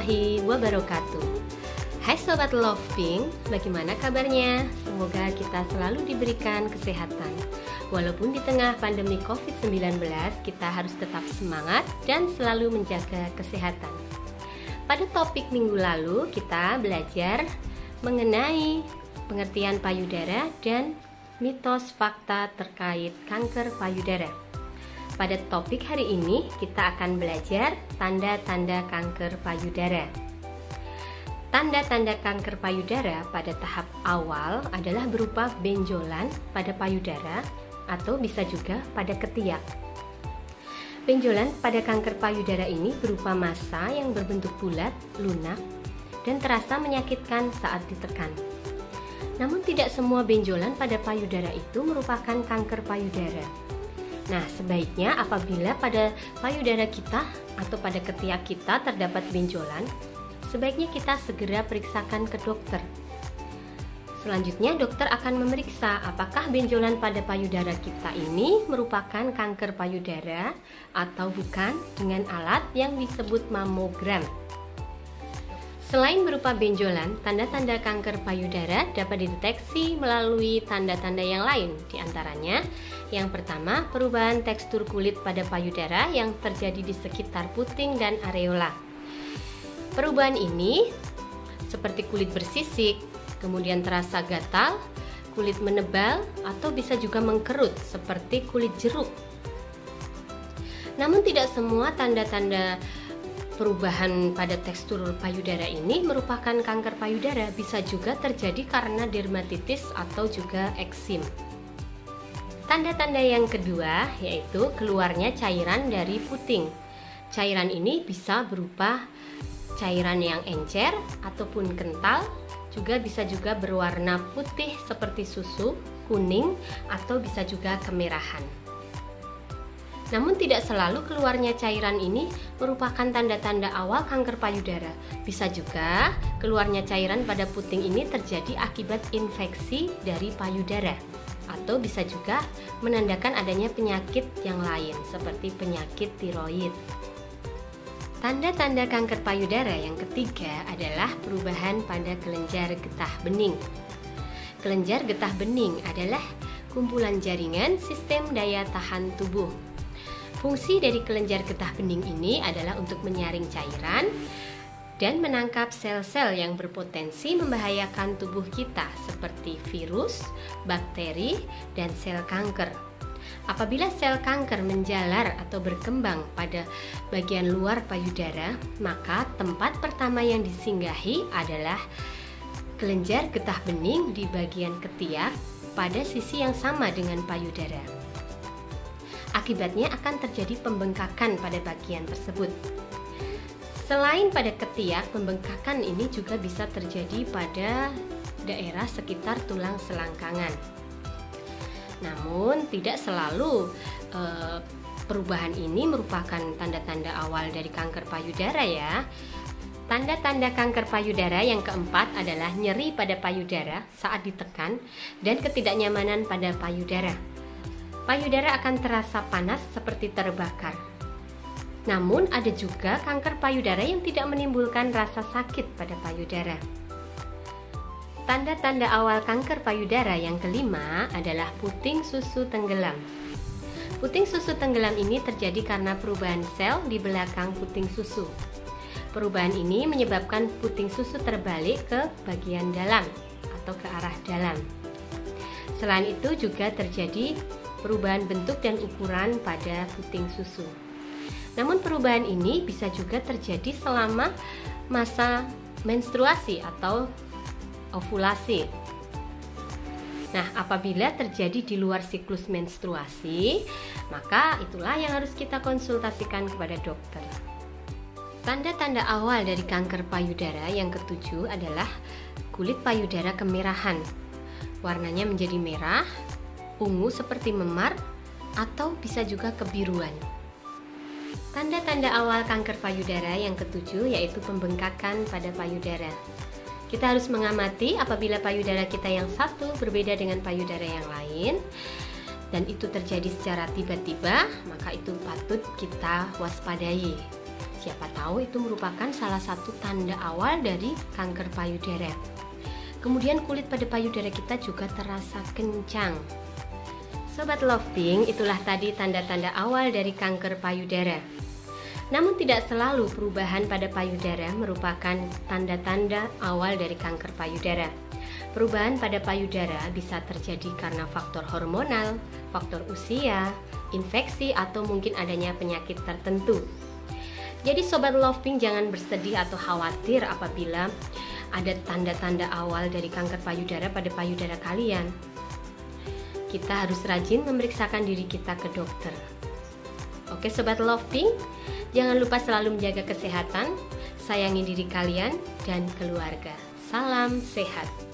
warahmatullahi wabarakatuh. Hai Sobat Love Pink, bagaimana kabarnya? Semoga kita selalu diberikan kesehatan. Walaupun di tengah pandemi COVID-19, kita harus tetap semangat dan selalu menjaga kesehatan. Pada topik minggu lalu, kita belajar mengenai pengertian payudara dan mitos fakta terkait kanker payudara. Pada topik hari ini, kita akan belajar tanda-tanda kanker payudara. Tanda-tanda kanker payudara pada tahap awal adalah berupa benjolan pada payudara atau bisa juga pada ketiak. Benjolan pada kanker payudara ini berupa massa yang berbentuk bulat, lunak, dan terasa menyakitkan saat ditekan. Namun tidak semua benjolan pada payudara itu merupakan kanker payudara. Nah, sebaiknya apabila pada payudara kita atau pada ketiak kita terdapat benjolan, sebaiknya kita segera periksakan ke dokter. Selanjutnya, dokter akan memeriksa apakah benjolan pada payudara kita ini merupakan kanker payudara atau bukan dengan alat yang disebut mamogram. Selain berupa benjolan, tanda-tanda kanker payudara dapat dideteksi melalui tanda-tanda yang lain. Di antaranya, yang pertama, perubahan tekstur kulit pada payudara yang terjadi di sekitar puting dan areola. Perubahan ini seperti kulit bersisik, kemudian terasa gatal, kulit menebal, atau bisa juga mengkerut seperti kulit jeruk. Namun tidak semua tanda-tanda perubahan pada tekstur payudara ini merupakan kanker payudara, bisa juga terjadi karena dermatitis atau juga eksim. Tanda-tanda yang kedua yaitu keluarnya cairan dari puting. Cairan ini bisa berupa cairan yang encer ataupun kental, juga bisa juga berwarna putih seperti susu, kuning, atau bisa juga kemerahan. Namun tidak selalu keluarnya cairan ini merupakan tanda-tanda awal kanker payudara. Bisa juga keluarnya cairan pada puting ini terjadi akibat infeksi dari payudara, atau bisa juga menandakan adanya penyakit yang lain seperti penyakit tiroid. Tanda-tanda kanker payudara yang ketiga adalah perubahan pada kelenjar getah bening. Kelenjar getah bening adalah kumpulan jaringan sistem daya tahan tubuh. Fungsi dari kelenjar getah bening ini adalah untuk menyaring cairan dan menangkap sel-sel yang berpotensi membahayakan tubuh kita seperti virus, bakteri, dan sel kanker. Apabila sel kanker menjalar atau berkembang pada bagian luar payudara, maka tempat pertama yang disinggahi adalah kelenjar getah bening di bagian ketiak pada sisi yang sama dengan payudara. Akibatnya akan terjadi pembengkakan pada bagian tersebut. Selain pada ketiak, pembengkakan ini juga bisa terjadi pada daerah sekitar tulang selangkangan. Namun tidak selalu perubahan ini merupakan tanda-tanda awal dari kanker payudara ya. Tanda-tanda kanker payudara yang keempat adalah nyeri pada payudara saat ditekan dan ketidaknyamanan pada payudara. Payudara akan terasa panas seperti terbakar. Namun ada juga kanker payudara yang tidak menimbulkan rasa sakit pada payudara. Tanda-tanda awal kanker payudara yang kelima adalah puting susu tenggelam. Puting susu tenggelam ini terjadi karena perubahan sel di belakang puting susu. Perubahan ini menyebabkan puting susu terbalik ke bagian dalam atau ke arah dalam. Selain itu juga terjadi perubahan bentuk dan ukuran pada puting susu. Namun perubahan ini bisa juga terjadi selama masa menstruasi atau ovulasi. Nah, apabila terjadi di luar siklus menstruasi, maka itulah yang harus kita konsultasikan kepada dokter. Tanda-tanda awal dari kanker payudara yang ketujuh adalah kulit payudara kemerahan. Warnanya menjadi merah, ungu seperti memar, atau bisa juga kebiruan. Tanda-tanda awal kanker payudara yang ketujuh yaitu pembengkakan pada payudara. Kita harus mengamati apabila payudara kita yang satu berbeda dengan payudara yang lain, dan itu terjadi secara tiba-tiba, maka itu patut kita waspadai. Siapa tahu itu merupakan salah satu tanda awal dari kanker payudara. Kemudian kulit pada payudara kita juga terasa kencang. Sobat Lovepink, itulah tadi tanda-tanda awal dari kanker payudara. Namun tidak selalu perubahan pada payudara merupakan tanda-tanda awal dari kanker payudara. Perubahan pada payudara bisa terjadi karena faktor hormonal, faktor usia, infeksi, atau mungkin adanya penyakit tertentu. Jadi Sobat Lovepink jangan bersedih atau khawatir apabila ada tanda-tanda awal dari kanker payudara pada payudara kalian. Kita harus rajin memeriksakan diri kita ke dokter. Oke Sobat Lovepink, jangan lupa selalu menjaga kesehatan, sayangi diri kalian dan keluarga. Salam sehat.